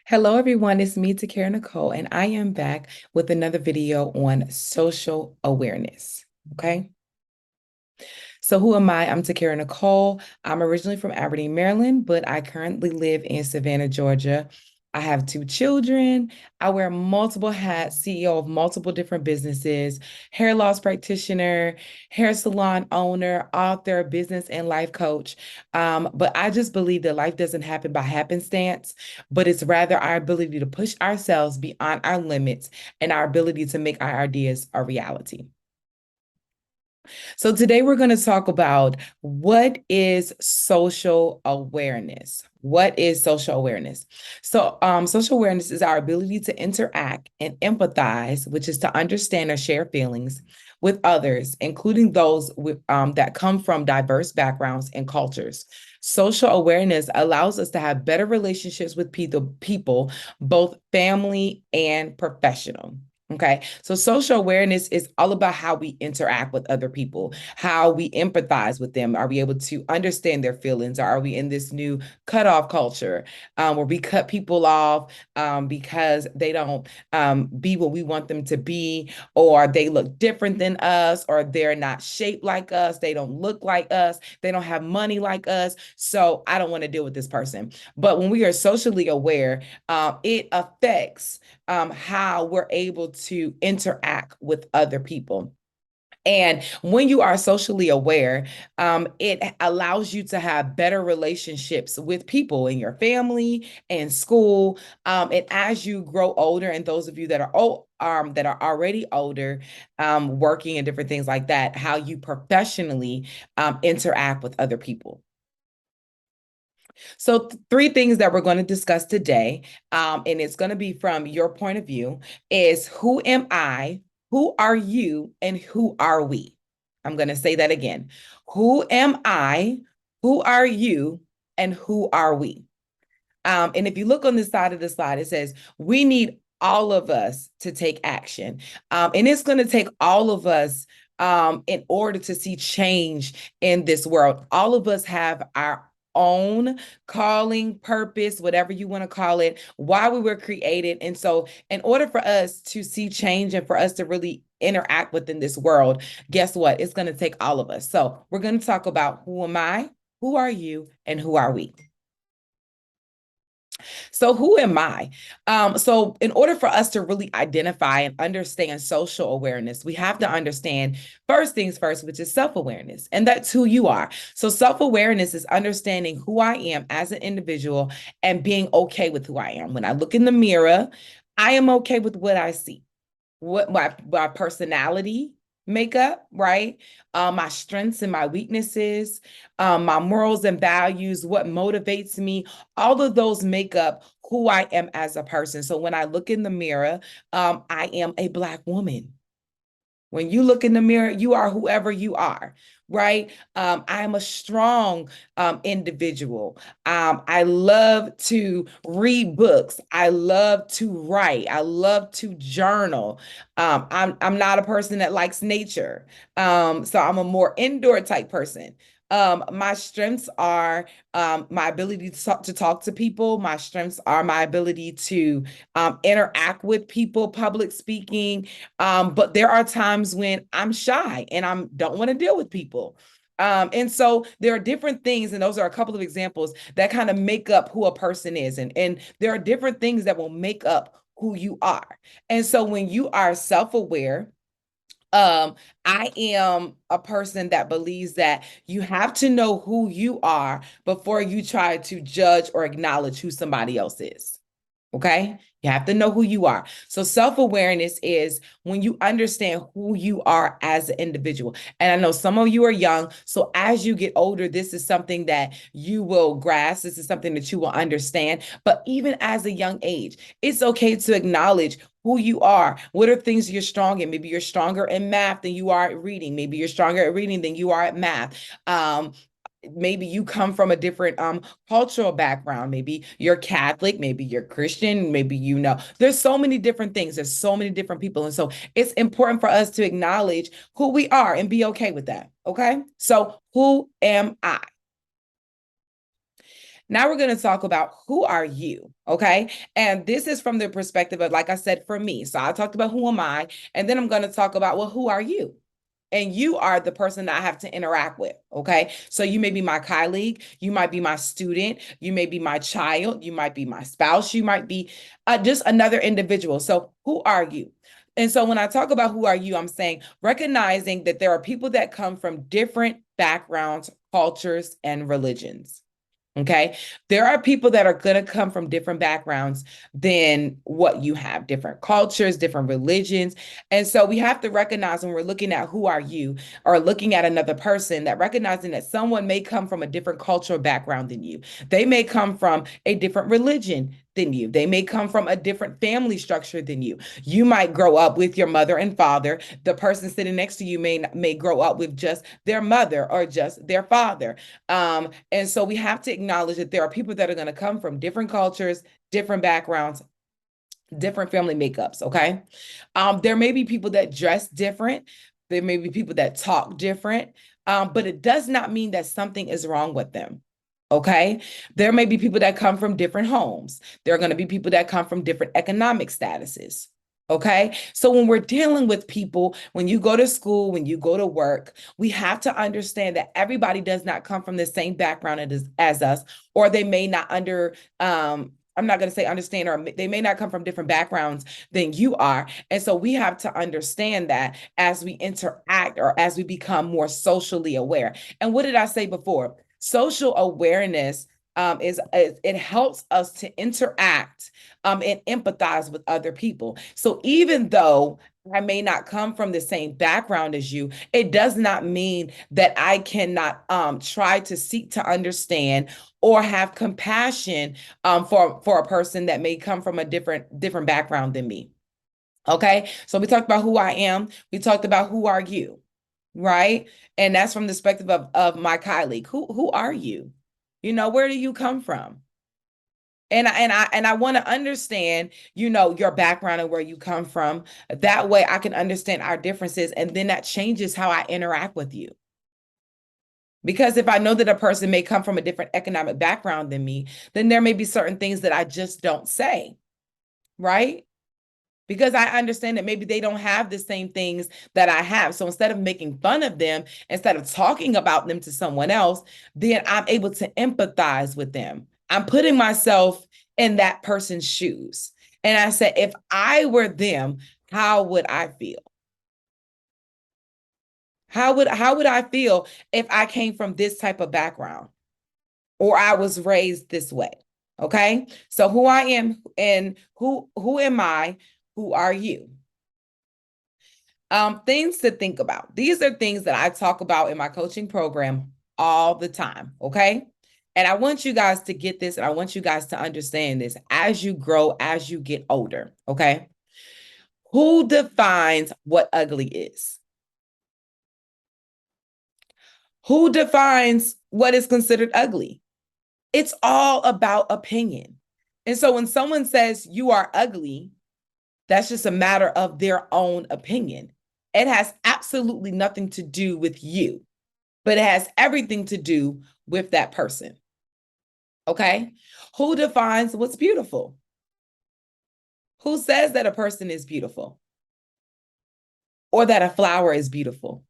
Hello, everyone. It's me, Takara Nicole, and I am back with another video on social awareness. Okay. So, who am I? I'm Takara Nicole. I'm originally from Aberdeen, Maryland, but I currently live in Savannah, Georgia. I have two children. I wear multiple hats, CEO of multiple different businesses, hair loss practitioner, hair salon owner, author, business and life coach. But I just believe that life doesn't happen by happenstance, but it's rather our ability to push ourselves beyond our limits and our ability to make our ideas a reality. So today we're going to talk about what is social awareness. What is social awareness? Social awareness is our ability to interact and empathize, which is to understand or share feelings with others, including those that come from diverse backgrounds and cultures. Social awareness allows us to have better relationships with people, both family and professional. Okay, so social awareness is all about how we interact with other people, how we empathize with them. Are we able to understand their feelings? Or are we in this new cutoff culture where we cut people off because they don't be what we want them to be, or they look different than us, or they're not shaped like us, they don't look like us, they don't have money like us. So I don't want to deal with this person. But when we are socially aware, it affects how we're able to interact with other people. And when you are socially aware, it allows you to have better relationships with people in your family and school. And as you grow older, and those of you that are old, that are already older, working and different things like that, how you professionally interact with other people. So, three things that we're going to discuss today, and it's going to be from your point of view, is who am I, who are you, and who are we? I'm going to say that again. Who am I, who are you, and who are we? And if you look on this side of the slide, it says we need all of us to take action. And it's going to take all of us in order to see change in this world. All of us have our own calling, purpose, whatever you want to call it, why we were created. And so, in order for us to see change and for us to really interact within this world, guess what? It's going to take all of us. So, we're going to talk about who am I, who are you, and who are we? So who am I? So in order for us to really identify and understand social awareness, we have to understand first things first, which is self-awareness, and that's who you are. So self-awareness is understanding who I am as an individual and being okay with who I am. When I look in the mirror, I am okay with what I see, what my personality makeup, right? My strengths and my weaknesses, my morals and values, what motivates me, all of those make up who I am as a person. So when I look in the mirror, I am a Black woman. When you look in the mirror, you are whoever you are, right? I am a strong individual. I love to read books. I love to write. I love to journal. I'm not a person that likes nature. So I'm a more indoor type person. My strengths are my ability to talk to people. My strengths are my ability to interact with people, public speaking, but there are times when I'm shy and I don't want to deal with people. And so there are different things, and those are a couple of examples that kind of make up who a person is. And there are different things that will make up who you are. And so when you are self-aware, um, I am a person that believes that you have to know who you are before you try to judge or acknowledge who somebody else is. Okay. You have to know who you are. So self-awareness is when you understand who you are as an individual. And I know some of you are young. So as you get older, this is something that you will grasp. This is something that you will understand. But even as a young age, it's okay to acknowledge who you are. What are things you're strong in? Maybe you're stronger in math than you are at reading. Maybe you're stronger at reading than you are at math. Maybe you come from a different cultural background. Maybe you're Catholic, maybe you're Christian, maybe there's so many different things. There's so many different people. And so it's important for us to acknowledge who we are and be okay with that. Okay. So who am I? Now we're going to talk about who are you, okay? And this is from the perspective of, like I said, for me. So I talked about who am I, and then I'm going to talk about, well, who are you? And you are the person that I have to interact with. Okay. So you may be my colleague, you might be my student, you may be my child, you might be my spouse, you might be just another individual. So who are you? And so when I talk about who are you, I'm saying recognizing that there are people that come from different backgrounds, cultures, and religions. Okay. There are people that are going to come from different backgrounds than what you have, different cultures, different religions. And so we have to recognize when we're looking at who are you or looking at another person, that recognizing that someone may come from a different cultural background than you. They may come from a different religion than you. They may come from a different family structure than you. You might grow up with your mother and father. The person sitting next to you may grow up with just their mother or just their father. And so we have to acknowledge that there are people that are going to come from different cultures, different backgrounds, different family makeups. Okay. There may be people that dress different. There may be people that talk different. But it does not mean that something is wrong with them. Okay. There may be people that come from different homes. There are going to be people that come from different economic statuses. Okay. So when we're dealing with people, when you go to school, when you go to work, we have to understand that everybody does not come from the same background as us, or they may not I'm not going to say understand, or they may not come from different backgrounds than you are. And so we have to understand that as we interact or as we become more socially aware. And what did I say before? Social awareness is it helps us to interact and empathize with other people. So even though I may not come from the same background as you, it does not mean that I cannot try to seek to understand or have compassion for a person that may come from a different background than me. Okay, so we talked about who I am. We talked about who are you, right? And that's from the perspective of my colleague. Who are you? You know, where do you come from? And I want to understand, you know, your background and where you come from. That way I can understand our differences, and then that changes how I interact with you. Because if I know that a person may come from a different economic background than me, then there may be certain things that I just don't say, right? Because I understand that maybe they don't have the same things that I have. So instead of making fun of them, instead of talking about them to someone else, then I'm able to empathize with them. I'm putting myself in that person's shoes. And I said, if I were them, how would I feel? How would I feel if I came from this type of background or I was raised this way? Okay? So who I am and who am I? Who are you? Things to think about. These are things that I talk about in my coaching program all the time. Okay. And I want you guys to get this, and I want you guys to understand this as you grow, as you get older. Okay. Who defines what ugly is? Who defines what is considered ugly? It's all about opinion. And so when someone says you are ugly, that's just a matter of their own opinion. It has absolutely nothing to do with you, but it has everything to do with that person. Okay. Who defines what's beautiful? Who says that a person is beautiful or that a flower is beautiful?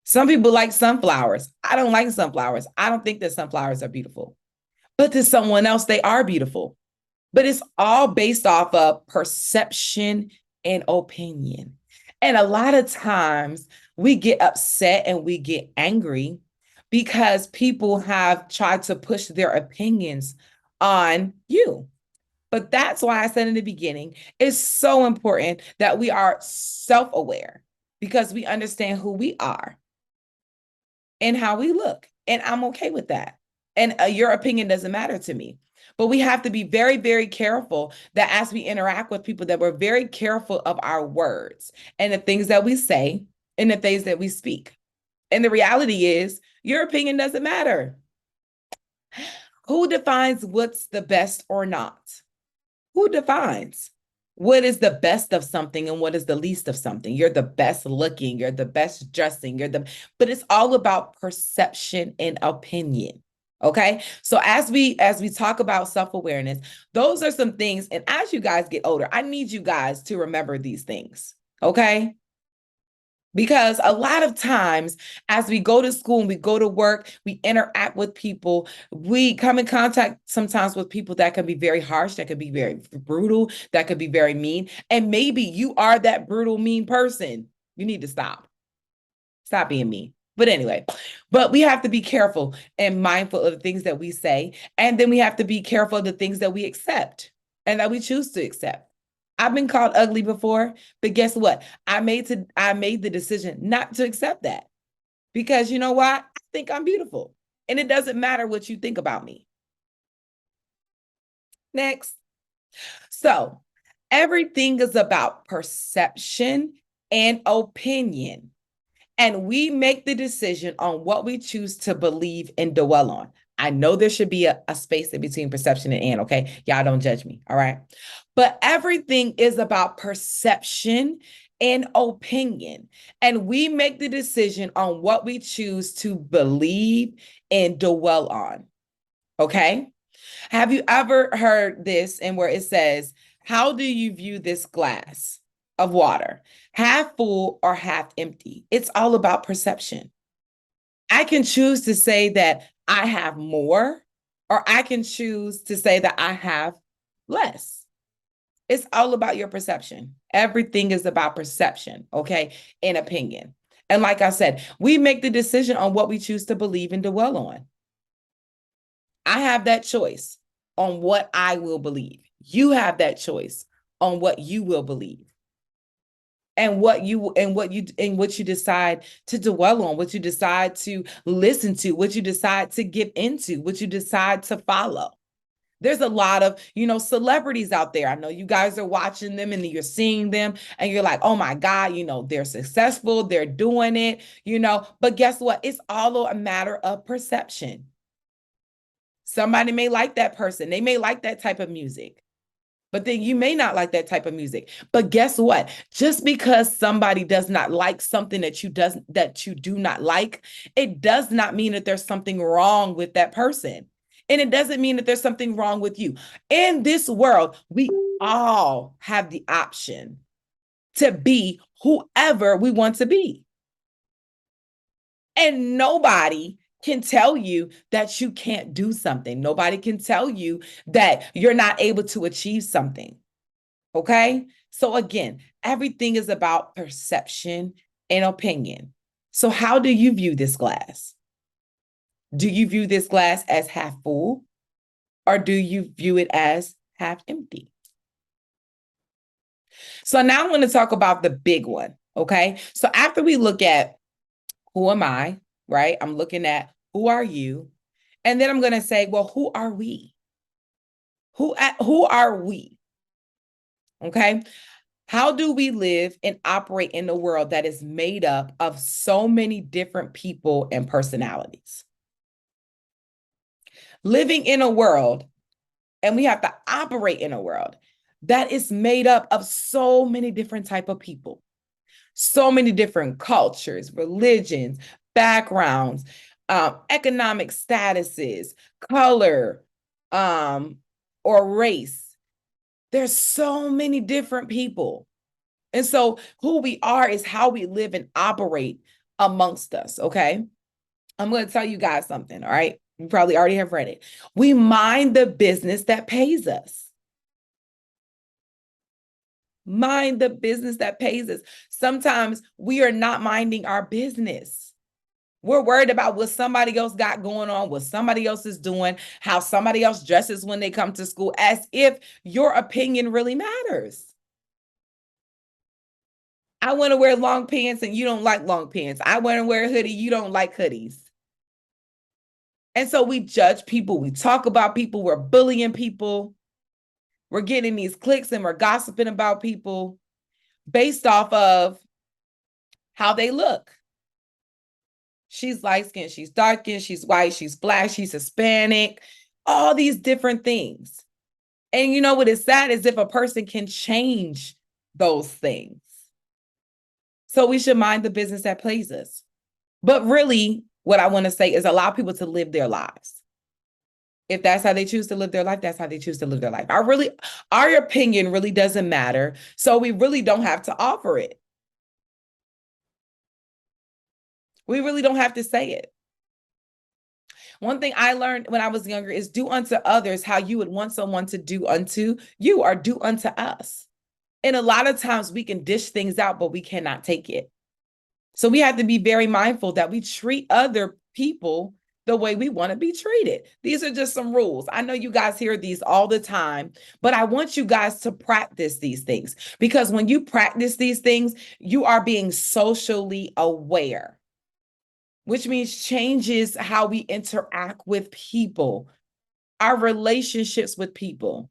Some people like sunflowers. I don't like sunflowers. I don't think that sunflowers are beautiful. But to someone else, they are beautiful. But it's all based off of perception and opinion. And a lot of times we get upset and we get angry because people have tried to push their opinions on you. But that's why I said in the beginning, it's so important that we are self aware because we understand who we are and how we look. And I'm okay with that. And your opinion doesn't matter to me. But we have to be very, very careful that as we interact with people, that we're very careful of our words and the things that we say and the things that we speak. And the reality is, your opinion doesn't matter. Who defines what's the best or not? Who defines what is the best of something and what is the least of something? You're the best looking, you're the best dressing, but it's all about perception and opinion. Okay. So as we talk about self-awareness, those are some things. And as you guys get older, I need you guys to remember these things. Okay. Because a lot of times, as we go to school and we go to work, we interact with people, we come in contact sometimes with people that can be very harsh, that could be very brutal, that could be very mean. And maybe you are that brutal, mean person. You need to stop. Stop being mean. But anyway, but we have to be careful and mindful of the things that we say. And then we have to be careful of the things that we accept and that we choose to accept. I've been called ugly before, but guess what? I made the decision not to accept that because you know what? I think I'm beautiful. And it doesn't matter what you think about me. Next. So, everything is about perception and opinion. And we make the decision on what we choose to believe and dwell on. I know there should be a space in between perception and, okay? Y'all don't judge me, all right? But everything is about perception and opinion. And we make the decision on what we choose to believe and dwell on, okay? Have you ever heard this and where it says, how do you view this glass of water? Half full or half empty? It's all about perception. I can choose to say that I have more, or I can choose to say that I have less. It's all about your perception. Everything is about perception, okay, and opinion. And like I said, we make the decision on what we choose to believe and dwell on. I have that choice on what I will believe. You have that choice on what you will believe. And what you decide to dwell on, what you decide to listen to, what you decide to get into, what you decide to follow. There's a lot of, celebrities out there. I know you guys are watching them and you're seeing them and you're like, oh my God, they're successful, they're doing it, but guess what? It's all a matter of perception. Somebody may like that person. They may like that type of music, but then you may not like that type of music. But guess what? Just because somebody does not like something that you do not like, it does not mean that there's something wrong with that person. And it doesn't mean that there's something wrong with you. In this world, we all have the option to be whoever we want to be. And nobody can tell you that you can't do something. Nobody can tell you that you're not able to achieve something. Okay? So again, everything is about perception and opinion. So how do you view this glass? Do you view this glass as half full or do you view it as half empty? So now I'm going to talk about the big one. Okay? So after we look at who am I, right? I'm looking at who are you? And then I'm going to say, well, who are we? Who are we? Okay? How do we live and operate in a world that is made up of so many different people and personalities? Living in a world, and we have to operate in a world that is made up of so many different type of people, so many different cultures, religions, backgrounds, economic statuses, color, or race. There's so many different people. And so who we are is how we live and operate amongst us, okay? I'm going to tell you guys something, all right? You probably already have read it. We mind the business that pays us. Mind the business that pays us. Sometimes we are not minding our business. We're worried about what somebody else got going on, what somebody else is doing, how somebody else dresses when they come to school, as if your opinion really matters. I want to wear long pants and you don't like long pants. I want to wear a hoodie, you don't like hoodies. And so we judge people, we talk about people, we're bullying people, we're getting these clicks and we're gossiping about people based off of how they look. She's light skinned, she's dark skinned, she's white, she's black, she's Hispanic, all these different things. And you know what is sad is if a person can change those things. So we should mind the business that pays us. But really, what I want to say is allow people to live their lives. If that's how they choose to live their life, that's how they choose to live their life. Our opinion really doesn't matter. So we really don't have to offer it. We really don't have to say it. One thing I learned when I was younger is do unto others how you would want someone to do unto you, or do unto us. And a lot of times we can dish things out, but we cannot take it. So we have to be very mindful that we treat other people the way we want to be treated. These are just some rules. I know you guys hear these all the time, but I want you guys to practice these things, because when you practice these things, you are being socially aware, which means changes how we interact with people, our relationships with people.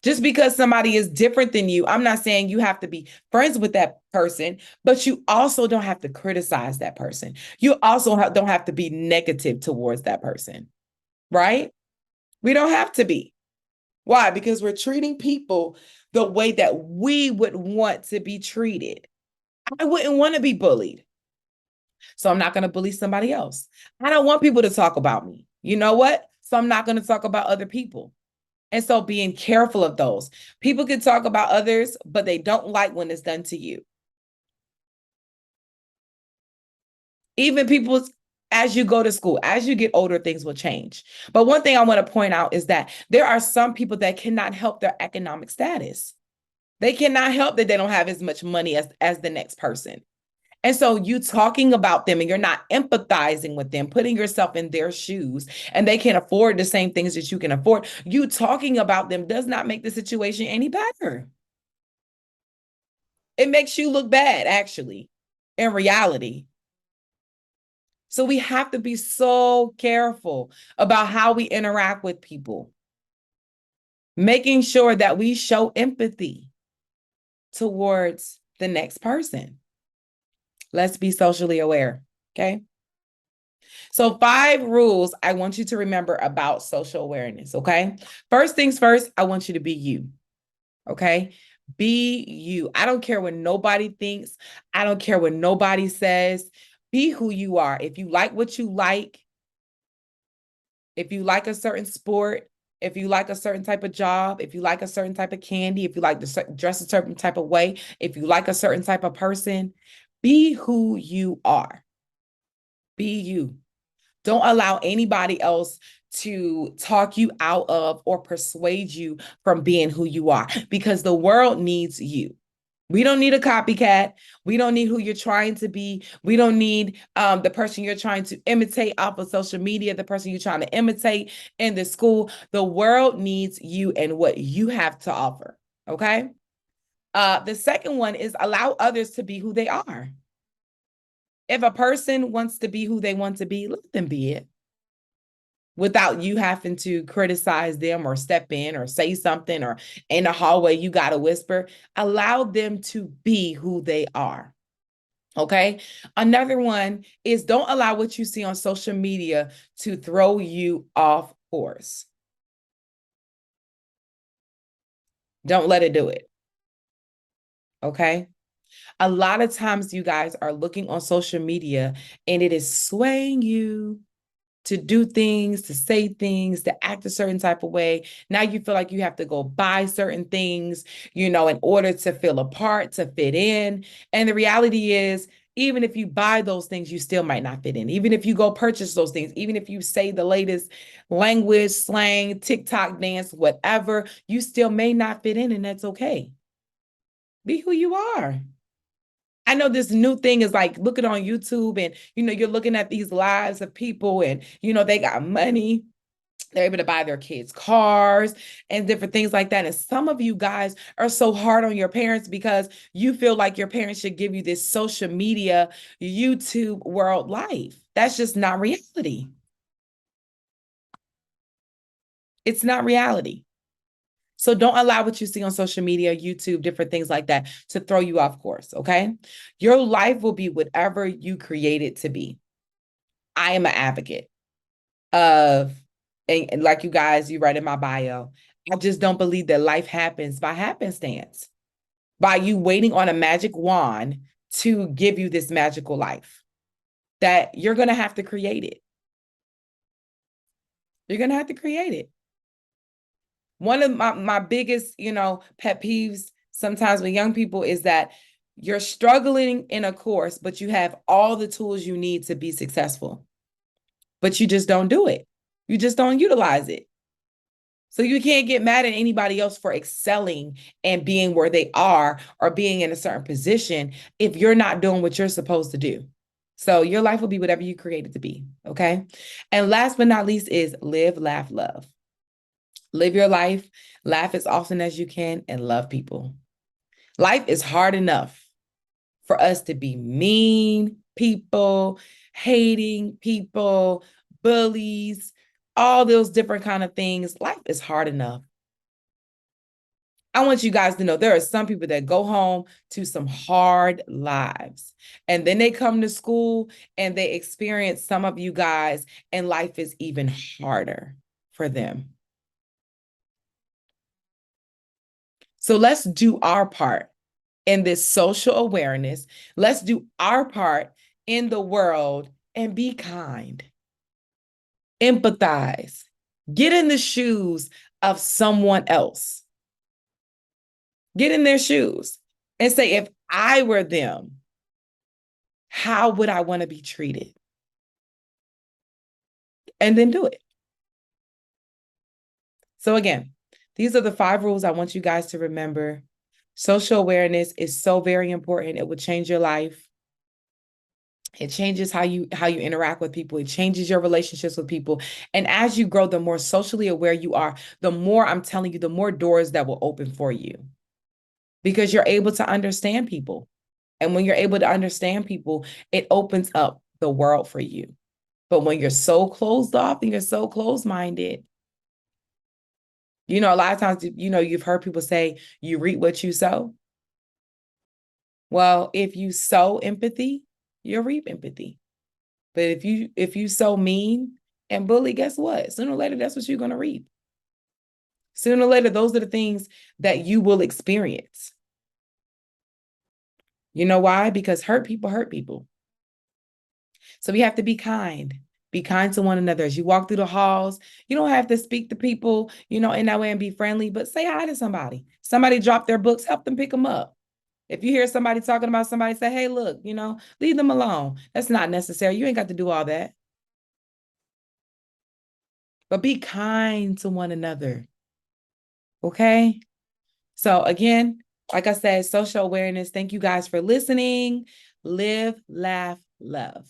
Just because somebody is different than you, I'm not saying you have to be friends with that person, but you also don't have to criticize that person. You also don't have to be negative towards that person, right? We don't have to be. Why? Because we're treating people the way that we would want to be treated. I wouldn't want to be bullied, so I'm not going to bully somebody else. I don't want people to talk about me. You know what? So I'm not going to talk about other people. And so being careful of those. People can talk about others, but they don't like when it's done to you. Even people, as you go to school, as you get older, things will change. But one thing I want to point out is that there are some people that cannot help their economic status. They cannot help that they don't have as much money as the next person. And so you talking about them and you're not empathizing with them, putting yourself in their shoes, and they can't afford the same things that you can afford. You talking about them does not make the situation any better. It makes you look bad, actually, in reality. So we have to be so careful about how we interact with people, making sure that we show empathy towards the next person. Let's be socially aware, okay? So 5 rules I want you to remember about social awareness, okay? First things first, I want you to be you, okay? Be you. I don't care what nobody thinks. I don't care what nobody says. Be who you are. If you like what you like, if you like a certain sport, if you like a certain type of job, if you like a certain type of candy, if you like to dress a certain type of way, if you like a certain type of person, be who you are. Be you. Don't allow anybody else to talk you out of or persuade you from being who you are, because the world needs you. We don't need a copycat. We don't need who you're trying to be. We don't need the person you're trying to imitate off of social media, the person you're trying to imitate in the school. The world needs you and what you have to offer. Okay. The second one is allow others to be who they are. If a person wants to be who they want to be, let them be it, without you having to criticize them or step in or say something, or in the hallway, you got to whisper. Allow them to be who they are. Okay. Another one is don't allow what you see on social media to throw you off course. Don't let it do it. Okay. A lot of times you guys are looking on social media and it is swaying you to do things, to say things, to act a certain type of way. Now you feel like you have to go buy certain things, in order to feel a part, to fit in. And the reality is, even if you buy those things, you still might not fit in. Even if you go purchase those things, even if you say the latest language, slang, TikTok dance, whatever, you still may not fit in, and that's okay. Be who you are. I know this new thing is like looking on YouTube and, you're looking at these lives of people and, they got money. They're able to buy their kids cars and different things like that. And some of you guys are so hard on your parents because you feel like your parents should give you this social media, YouTube world life. That's just not reality. It's not reality. So don't allow what you see on social media, YouTube, different things like that to throw you off course, okay? Your life will be whatever you create it to be. I am an advocate of, and like you write in my bio, I just don't believe that life happens by happenstance, by you waiting on a magic wand to give you this magical life, that you're going to have to create it. You're going to have to create it. One of my biggest, pet peeves sometimes with young people is that you're struggling in a course, but you have all the tools you need to be successful, but you just don't do it. You just don't utilize it. So you can't get mad at anybody else for excelling and being where they are or being in a certain position if you're not doing what you're supposed to do. So your life will be whatever you create it to be. Okay. And last but not least is live, laugh, love. Live your life, laugh as often as you can, and love people. Life is hard enough for us to be mean people, hating people, bullies, all those different kind of things. Life is hard enough. I want you guys to know there are some people that go home to some hard lives, and then they come to school and they experience some of you guys, and life is even harder for them. So let's do our part in this social awareness. Let's do our part in the world and be kind. Empathize. Get in the shoes of someone else. Get in their shoes and say, if I were them, how would I want to be treated? And then do it. So again, these are the 5 rules I want you guys to remember. Social awareness is so very important. It will change your life. It changes how you interact with people. It changes your relationships with people. And as you grow, the more socially aware you are, the more, I'm telling you, the more doors that will open for you, because you're able to understand people. And when you're able to understand people, it opens up the world for you. But when you're so closed off and you're so closed-minded, a lot of times, you've heard people say you reap what you sow. Well, if you sow empathy, you'll reap empathy. But if you so mean and bully, guess what? Sooner or later, that's what you're going to reap. Sooner or later, those are the things that you will experience. You know why? Because hurt people hurt people. So we have to be kind. Be kind to one another. As you walk through the halls, you don't have to speak to people, in that way and be friendly, but say hi to somebody. Somebody dropped their books, help them pick them up. If you hear somebody talking about somebody, say, hey, look, leave them alone. That's not necessary. You ain't got to do all that. But be kind to one another. Okay? So again, like I said, social awareness. Thank you guys for listening. Live, laugh, love.